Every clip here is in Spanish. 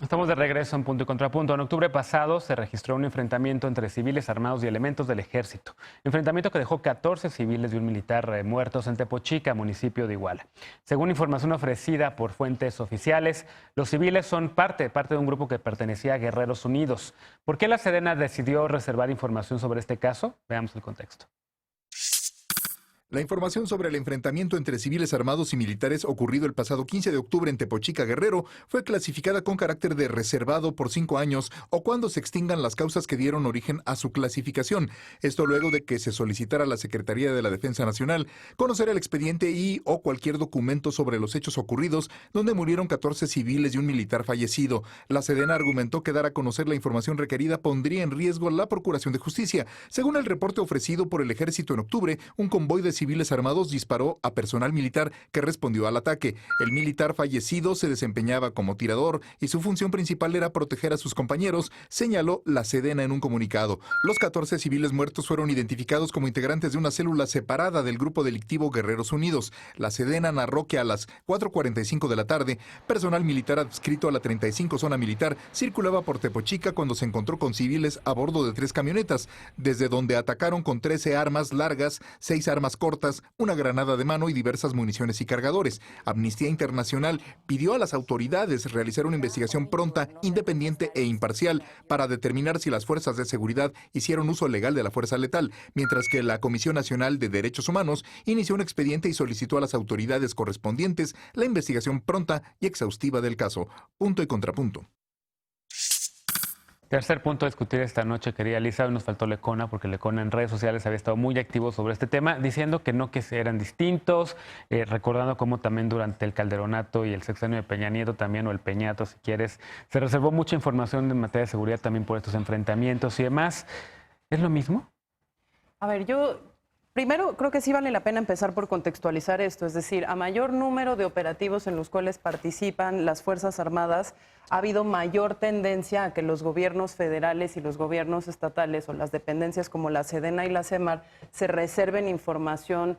Estamos de regreso en Punto y Contrapunto. En octubre pasado se registró un enfrentamiento entre civiles armados y elementos del ejército. Enfrentamiento que dejó 14 civiles y un militar muertos en Tepochica, municipio de Iguala. Según información ofrecida por fuentes oficiales, los civiles son parte de un grupo que pertenecía a Guerreros Unidos. ¿Por qué la Sedena decidió reservar información sobre este caso? Veamos el contexto. La información sobre el enfrentamiento entre civiles armados y militares ocurrido el pasado 15 de octubre en Tepochica, Guerrero, fue clasificada con carácter de reservado por 5 años o cuando se extingan las causas que dieron origen a su clasificación. Esto luego de que se solicitara a la Secretaría de la Defensa Nacional conocer el expediente y o cualquier documento sobre los hechos ocurridos donde murieron 14 civiles y un militar fallecido. La Sedena argumentó que dar a conocer la información requerida pondría en riesgo la Procuración de Justicia. Según el reporte ofrecido por el Ejército en octubre, un convoy de civiles armados disparó a personal militar que respondió al ataque. El militar fallecido se desempeñaba como tirador y su función principal era proteger a sus compañeros, señaló la Sedena en un comunicado. Los 14 civiles muertos fueron identificados como integrantes de una célula separada del grupo delictivo Guerreros Unidos. La Sedena narró que a las 4:45 de la tarde, personal militar adscrito a la 35 zona militar circulaba por Tepochica cuando se encontró con civiles a bordo de 3 camionetas, desde donde atacaron con 13 armas largas, 6 armas cortas, una granada de mano y diversas municiones y cargadores. Amnistía Internacional pidió a las autoridades realizar una investigación pronta, independiente e imparcial para determinar si las fuerzas de seguridad hicieron uso legal de la fuerza letal, mientras que la Comisión Nacional de Derechos Humanos inició un expediente y solicitó a las autoridades correspondientes la investigación pronta y exhaustiva del caso. Punto y contrapunto. Tercer punto a discutir esta noche, querida Lisa. Hoy nos faltó Lecona, porque Lecona en redes sociales había estado muy activo sobre este tema, diciendo que no, que eran distintos, recordando cómo también durante el Calderonato y el sexenio de Peña Nieto también, o el Peñato si quieres, se reservó mucha información en materia de seguridad también por estos enfrentamientos y demás. ¿Es lo mismo? A ver, yo primero creo que sí vale la pena empezar por contextualizar esto, es decir, a mayor número de operativos en los cuales participan las Fuerzas Armadas, ha habido mayor tendencia a que los gobiernos federales y los gobiernos estatales o las dependencias como la Sedena y la Semar se reserven información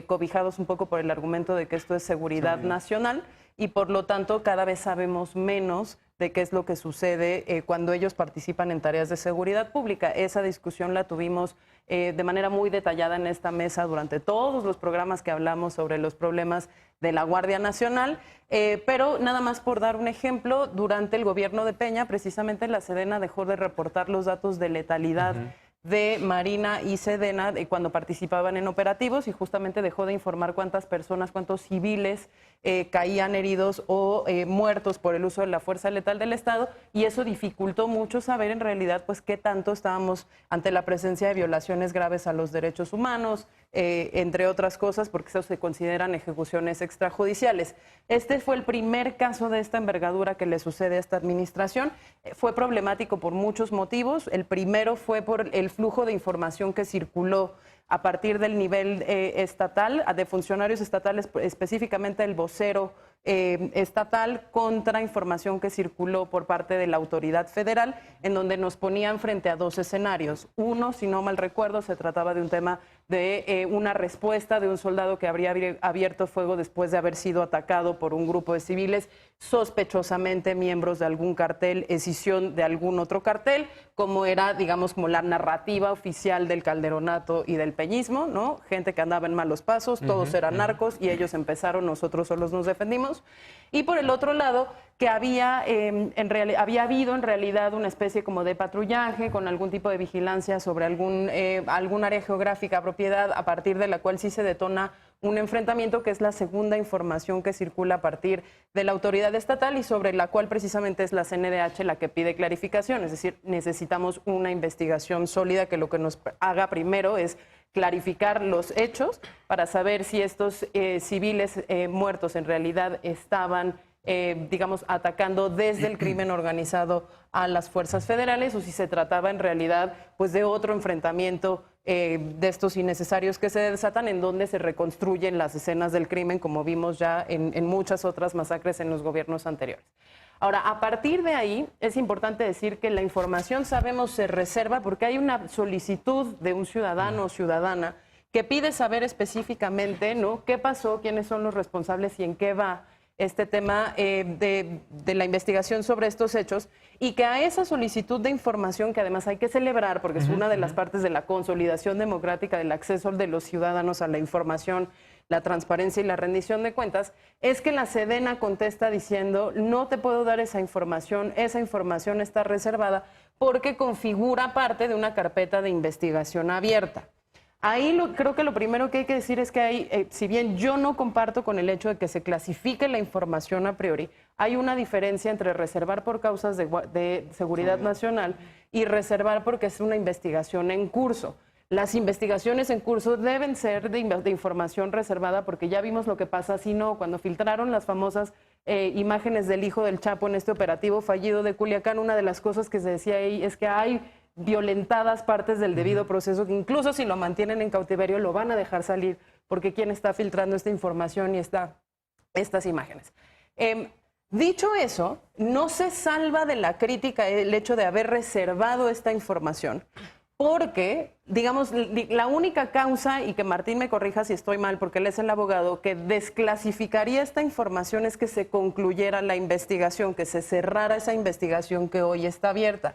cobijados un poco por el argumento de que esto es seguridad nacional y por lo tanto cada vez sabemos menos de qué es lo que sucede cuando ellos participan en tareas de seguridad pública. Esa discusión la tuvimos de manera muy detallada en esta mesa durante todos los programas que hablamos sobre los problemas de la Guardia Nacional, pero nada más por dar un ejemplo, durante el gobierno de Peña, precisamente la Sedena dejó de reportar los datos de letalidad de Marina y Sedena cuando participaban en operativos y justamente dejó de informar cuántas personas, cuántos civiles caían heridos o muertos por el uso de la fuerza letal del Estado, y eso dificultó mucho saber en realidad pues qué tanto estábamos ante la presencia de violaciones graves a los derechos humanos, entre otras cosas, porque eso se consideran ejecuciones extrajudiciales. Este fue el primer caso de esta envergadura que le sucede a esta administración. Fue problemático por muchos motivos. El primero fue por el flujo de información que circuló a partir del nivel estatal, de funcionarios estatales, específicamente el vocero estatal, contra información que circuló por parte de la autoridad federal, en donde nos ponían frente a 2 escenarios. Uno, si no mal recuerdo, se trataba de un tema de una respuesta de un soldado que habría abierto fuego después de haber sido atacado por un grupo de civiles, sospechosamente miembros de algún cartel, escisión de algún otro cartel, como era, digamos, como la narrativa oficial del Calderonato y del peñismo, ¿no? Gente que andaba en malos pasos, todos eran narcos y ellos empezaron, nosotros solos nos defendimos. Y por el otro lado, que había habido en realidad una especie como de patrullaje con algún tipo de vigilancia sobre algún área geográfica, propiedad, a partir de la cual sí se detona un enfrentamiento, que es la segunda información que circula a partir de la autoridad estatal y sobre la cual precisamente es la CNDH la que pide clarificación. Es decir, necesitamos una investigación sólida que lo que nos haga primero es clarificar los hechos para saber si estos civiles muertos en realidad estaban digamos, atacando desde el crimen organizado a las fuerzas federales o si se trataba en realidad pues de otro enfrentamiento de estos innecesarios que se desatan en donde se reconstruyen las escenas del crimen, como vimos ya en muchas otras masacres en los gobiernos anteriores. Ahora, a partir de ahí, es importante decir que la información, sabemos, se reserva porque hay una solicitud de un ciudadano o ciudadana que pide saber específicamente, ¿no?, qué pasó, quiénes son los responsables y en qué va este tema de la investigación sobre estos hechos y que a esa solicitud de información, que además hay que celebrar porque es una de las partes de la consolidación democrática del acceso de los ciudadanos a la información, la transparencia y la rendición de cuentas, es que la Sedena contesta diciendo no te puedo dar esa información está reservada porque configura parte de una carpeta de investigación abierta. Ahí creo que lo primero que hay que decir es que hay, si bien yo no comparto con el hecho de que se clasifique la información a priori, hay una diferencia entre reservar por causas de seguridad nacional y reservar porque es una investigación en curso. Las investigaciones en curso deben ser de información reservada porque ya vimos lo que pasa si no. Cuando filtraron las famosas imágenes del hijo del Chapo en este operativo fallido de Culiacán, una de las cosas que se decía ahí es que hay violentadas partes del debido proceso, que incluso si lo mantienen en cautiverio lo van a dejar salir, porque quién está filtrando esta información y estas imágenes. Dicho eso, no se salva de la crítica el hecho de haber reservado esta información, porque, digamos, la única causa, y que Martín me corrija si estoy mal, porque él es el abogado, que desclasificaría esta información es que se concluyera la investigación, que se cerrara esa investigación que hoy está abierta.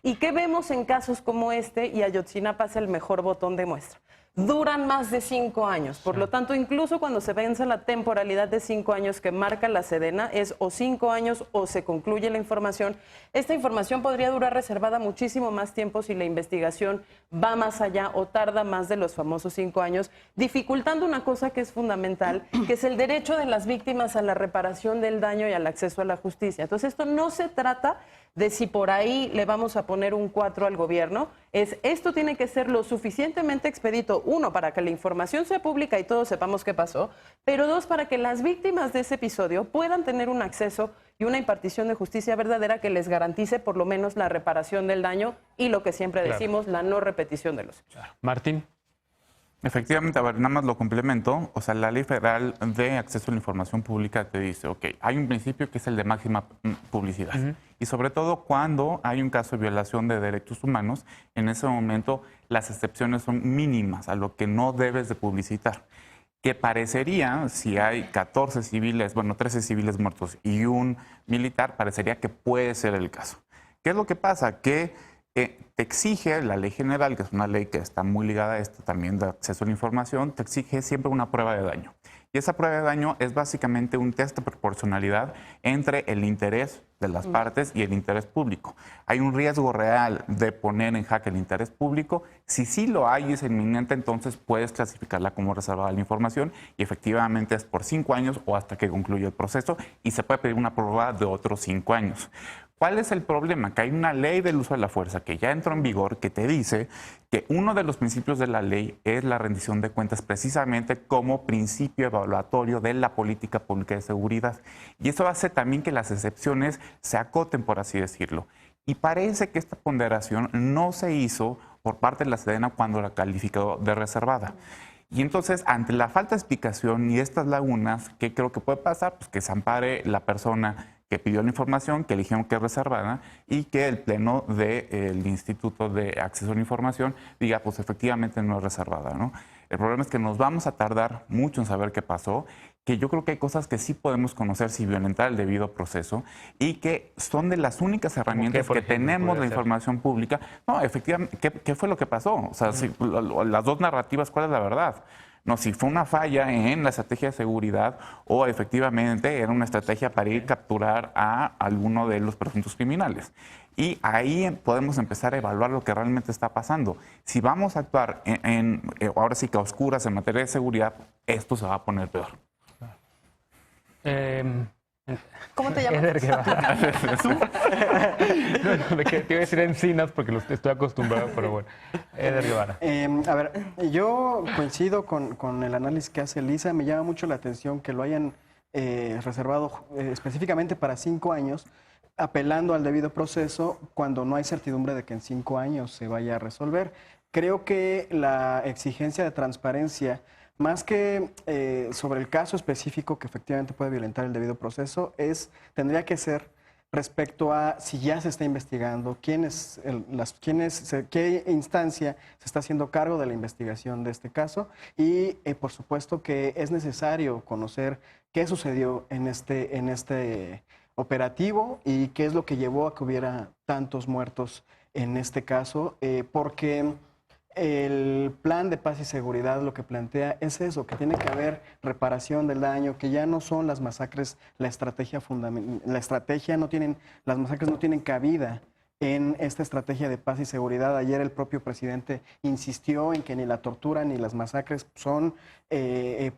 ¿Y qué vemos en casos como este? Y Ayotzinapa es el mejor botón de muestra. Duran más de 5 años. Por lo tanto, incluso cuando se vence la temporalidad de 5 años que marca la Sedena, es o 5 años o se concluye la información. Esta información podría durar reservada muchísimo más tiempo si la investigación va más allá o tarda más de los famosos 5 años, dificultando una cosa que es fundamental, que es el derecho de las víctimas a la reparación del daño y al acceso a la justicia. Entonces, esto no se trata de si por ahí le vamos a poner un 4 al gobierno, esto tiene que ser lo suficientemente expedito, 1, para que la información sea pública y todos sepamos qué pasó, pero 2, para que las víctimas de ese episodio puedan tener un acceso y una impartición de justicia verdadera que les garantice por lo menos la reparación del daño y lo que siempre decimos, la no repetición de los hechos. Martín. Efectivamente, a ver, nada más lo complemento. O sea, la Ley Federal de Acceso a la Información Pública te dice, ok, hay un principio que es el de máxima publicidad. Y sobre todo cuando hay un caso de violación de derechos humanos, en ese momento las excepciones son mínimas a lo que no debes de publicitar. Que parecería, si hay 14 civiles, bueno, 13 civiles muertos y un militar, parecería que puede ser el caso. ¿Qué es lo que pasa? Que te exige la ley general, que es una ley que está muy ligada a esto también de acceso a la información, te exige siempre una prueba de daño. Y esa prueba de daño es básicamente un test de proporcionalidad entre el interés de las partes y el interés público. Hay un riesgo real de poner en jaque el interés público. Si sí lo hay y es inminente, entonces puedes clasificarla como reservada la información y efectivamente es por 5 años o hasta que concluya el proceso y se puede pedir una prórroga de otros 5 años. ¿Cuál es el problema? Que hay una ley del uso de la fuerza que ya entró en vigor que te dice que uno de los principios de la ley es la rendición de cuentas precisamente como principio evaluatorio de la política pública de seguridad. Y eso hace también que las excepciones se acoten, por así decirlo. Y parece que esta ponderación no se hizo por parte de la Sedena cuando la calificó de reservada. Y entonces, ante la falta de explicación y estas lagunas, ¿qué creo que puede pasar? Pues que se ampare la persona que pidió la información, que eligieron que es reservada y que el Pleno del Instituto de Acceso a la Información diga, pues efectivamente no es reservada, ¿no? El problema es que nos vamos a tardar mucho en saber qué pasó, que yo creo que hay cosas que sí podemos conocer sin violentar el debido proceso y que son de las únicas herramientas que tenemos la información pública. No, efectivamente, ¿qué fue lo que pasó? O sea, si, las dos narrativas, ¿cuál es la verdad? No, si fue una falla en la estrategia de seguridad o efectivamente era una estrategia para ir a capturar a alguno de los presuntos criminales. Y ahí podemos empezar a evaluar lo que realmente está pasando. Si vamos a actuar ahora sí que a oscuras en materia de seguridad, esto se va a poner peor. ¿Cómo te llamas? Eder Guevara. No, te iba a decir Encinas porque estoy acostumbrado, pero bueno. Eder Guevara. A ver, yo coincido con el análisis que hace Elisa. Me llama mucho la atención que lo hayan reservado específicamente para 5 años, apelando al debido proceso cuando no hay certidumbre de que en 5 años se vaya a resolver. Creo que la exigencia de transparencia, más que sobre el caso específico que efectivamente puede violentar el debido proceso, tendría que ser respecto a si ya se está investigando, qué instancia se está haciendo cargo de la investigación de este caso y por supuesto que es necesario conocer qué sucedió en este operativo y qué es lo que llevó a que hubiera tantos muertos en este caso, porque el plan de paz y seguridad lo que plantea es eso, que tiene que haber reparación del daño, que ya no son las masacres la estrategia fundamental, las masacres no tienen cabida en esta estrategia de paz y seguridad. Ayer el propio presidente insistió en que ni la tortura ni las masacres son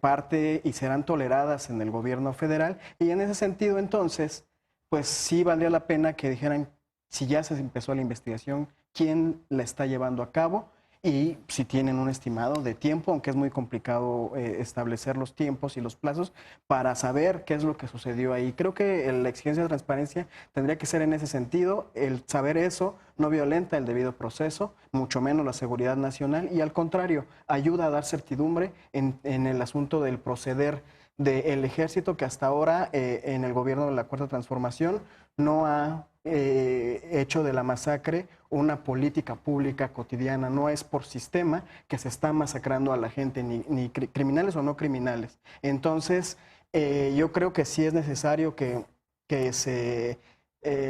parte y serán toleradas en el gobierno federal. Y en ese sentido, entonces, pues sí valdría la pena que dijeran si ya se empezó la investigación, quién la está llevando a cabo y si tienen un estimado de tiempo, aunque es muy complicado establecer los tiempos y los plazos para saber qué es lo que sucedió ahí. Creo que la exigencia de transparencia tendría que ser en ese sentido, el saber eso no violenta el debido proceso, mucho menos la seguridad nacional y al contrario, ayuda a dar certidumbre en el asunto del proceder del ejército que hasta ahora en el gobierno de la Cuarta Transformación no ha hecho de la masacre una política pública cotidiana, no es por sistema que se está masacrando a la gente, ni criminales o no criminales. Entonces, yo creo que sí es necesario que se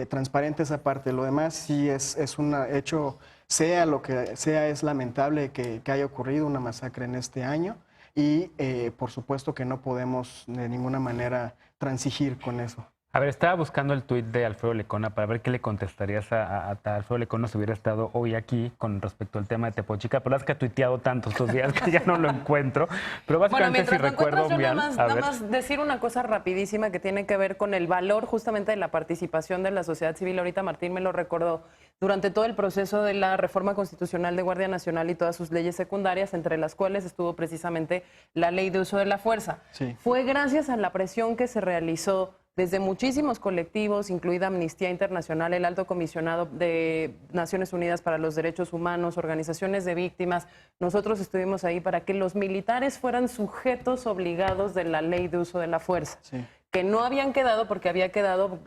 transparente esa parte. Lo demás sí es un hecho, sea lo que sea, es lamentable que haya ocurrido una masacre en este año y por supuesto que no podemos de ninguna manera transigir con eso. A ver, estaba buscando el tuit de Alfredo Lecona para ver qué le contestarías a Alfredo Lecona si hubiera estado hoy aquí con respecto al tema de Tepochica, pero es que ha tuiteado tanto estos días que ya no lo encuentro. Pero básicamente, si recuerdo bien... Nada más decir una cosa rapidísima que tiene que ver con el valor justamente de la participación de la sociedad civil. Ahorita Martín me lo recordó. Durante todo el proceso de la reforma constitucional de Guardia Nacional y todas sus leyes secundarias, entre las cuales estuvo precisamente la ley de uso de la fuerza. Sí. Fue gracias a la presión que se realizó desde muchísimos colectivos, incluida Amnistía Internacional, el Alto Comisionado de Naciones Unidas para los Derechos Humanos, organizaciones de víctimas. Nosotros estuvimos ahí para que los militares fueran sujetos obligados de la ley de uso de la fuerza. Sí. Que no habían quedado porque había quedado,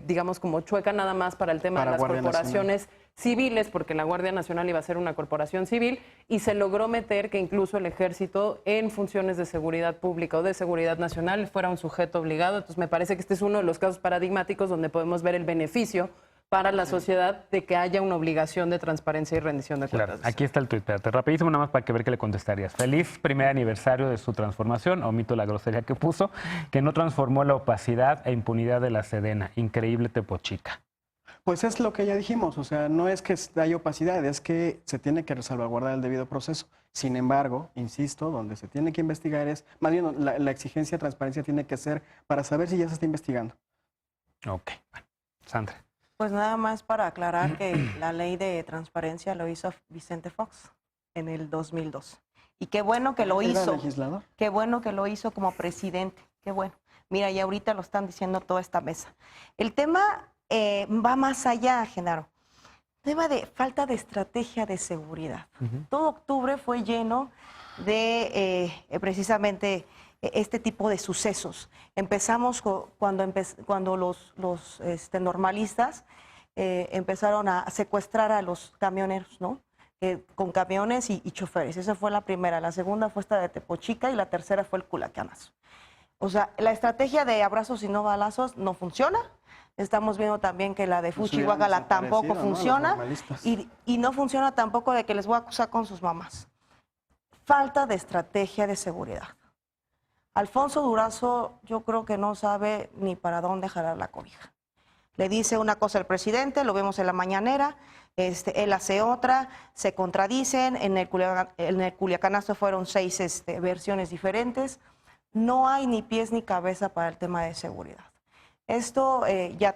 digamos, como chueca nada más para el tema de las corporaciones civiles, porque la Guardia Nacional iba a ser una corporación civil, y se logró meter que incluso el Ejército en funciones de seguridad pública o de seguridad nacional fuera un sujeto obligado. Entonces me parece que este es uno de los casos paradigmáticos donde podemos ver el beneficio para la sociedad de que haya una obligación de transparencia y rendición de cuentas. Claro, aquí está el tuit, espérate, rapidísimo nada más para que ver qué le contestarías. Feliz primer aniversario de su transformación, omito la grosería que puso, que no transformó la opacidad e impunidad de la Sedena. Increíble Tepochica. Pues es lo que ya dijimos, o sea, no es que haya opacidad, es que se tiene que salvaguardar el debido proceso. Sin embargo, insisto, donde se tiene que investigar es, más bien la exigencia de transparencia tiene que ser para saber si ya se está investigando. Ok, bueno, Sandra. Pues nada más para aclarar que la ley de transparencia lo hizo Vicente Fox en el 2002. Y qué bueno que lo hizo. ¿Era legislador? Qué bueno que lo hizo como presidente. Qué bueno. Mira, y ahorita lo están diciendo toda esta mesa. El tema va más allá, Genaro. Tema de falta de estrategia de seguridad. Todo octubre fue lleno de precisamente este tipo de sucesos. Empezamos cuando los normalistas empezaron a secuestrar a los camioneros, ¿no? Con camiones y choferes. Esa fue la primera. La segunda fue esta de Tepochica y la tercera fue el Culacanazo. O sea, la estrategia de abrazos y no balazos no funciona. Estamos viendo también que la de Fuchi Guacala tampoco funciona, ¿no? Y no funciona tampoco de que les voy a acusar con sus mamás. Falta de estrategia de seguridad. Alfonso Durazo yo creo que no sabe ni para dónde jalar la cobija. Le dice una cosa al presidente, lo vemos en la mañanera, él hace otra, se contradicen, en el Culiacanazo fueron 6 versiones diferentes. No hay ni pies ni cabeza para el tema de seguridad. Esto ya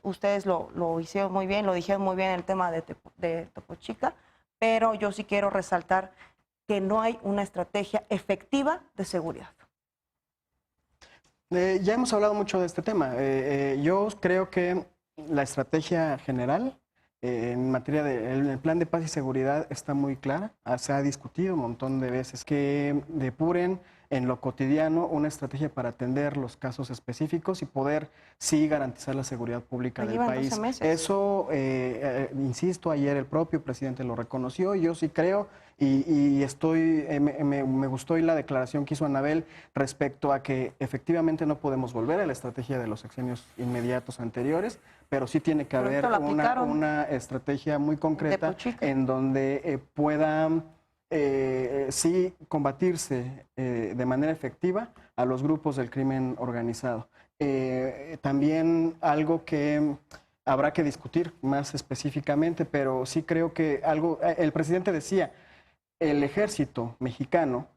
ustedes lo hicieron muy bien, lo dijeron muy bien en el tema de Tepochica, pero yo sí quiero resaltar que no hay una estrategia efectiva de seguridad. Ya hemos hablado mucho de este tema. Yo creo que la estrategia general en materia del plan de paz y seguridad está muy clara. Se ha discutido un montón de veces que depuren en lo cotidiano una estrategia para atender los casos específicos y poder sí garantizar la seguridad pública del Llevan país. 12 meses. Eso, insisto, ayer el propio presidente lo reconoció, yo sí creo y estoy, me gustó y la declaración que hizo Anabel respecto a que efectivamente no podemos volver a la estrategia de los sexenios inmediatos anteriores, pero sí tiene que Pero haber ahorita lo aplicaron. una estrategia muy concreta Tepochica. en donde pueda sí combatirse de manera efectiva a los grupos del crimen organizado. También algo que habrá que discutir más específicamente, pero sí creo que el presidente decía, el ejército mexicano,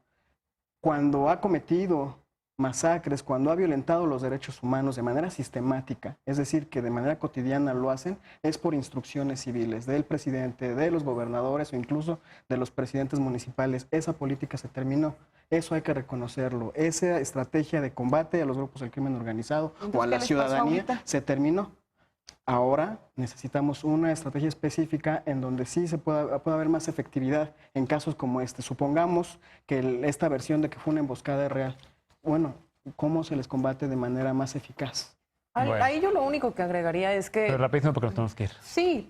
cuando ha cometido masacres, cuando ha violentado los derechos humanos de manera sistemática, es decir, que de manera cotidiana lo hacen, es por instrucciones civiles del presidente, de los gobernadores o incluso de los presidentes municipales. Esa política se terminó. Eso hay que reconocerlo. Esa estrategia de combate a los grupos del crimen organizado o a ¿qué la les pasó ciudadanía ahorita? se terminó. Ahora necesitamos una estrategia específica en donde sí pueda haber más efectividad en casos como este. Supongamos que esta versión de que fue una emboscada es real. Bueno, ¿cómo se les combate de manera más eficaz? Bueno. Ahí yo lo único que agregaría es que... Pero rapidísimo porque nos tenemos que ir. Sí,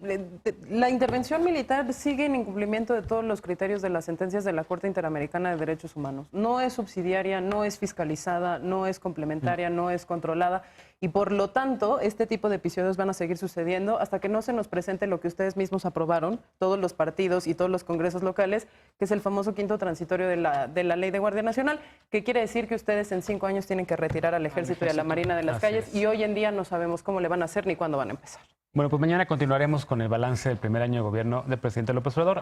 la intervención militar sigue en incumplimiento de todos los criterios de las sentencias de la Corte Interamericana de Derechos Humanos. No es subsidiaria, no es fiscalizada, no es complementaria, no es controlada y por lo tanto este tipo de episodios van a seguir sucediendo hasta que no se nos presente lo que ustedes mismos aprobaron, todos los partidos y todos los congresos locales, que es el famoso quinto transitorio de la Ley de Guardia Nacional, que quiere decir que ustedes en 5 años tienen que retirar al ejército y a la Marina de las Así calles es. y hoy en día no sabemos cómo le van a hacer ni cuándo van a empezar. Bueno, pues mañana continuaremos con el balance del primer año de gobierno del presidente López Obrador.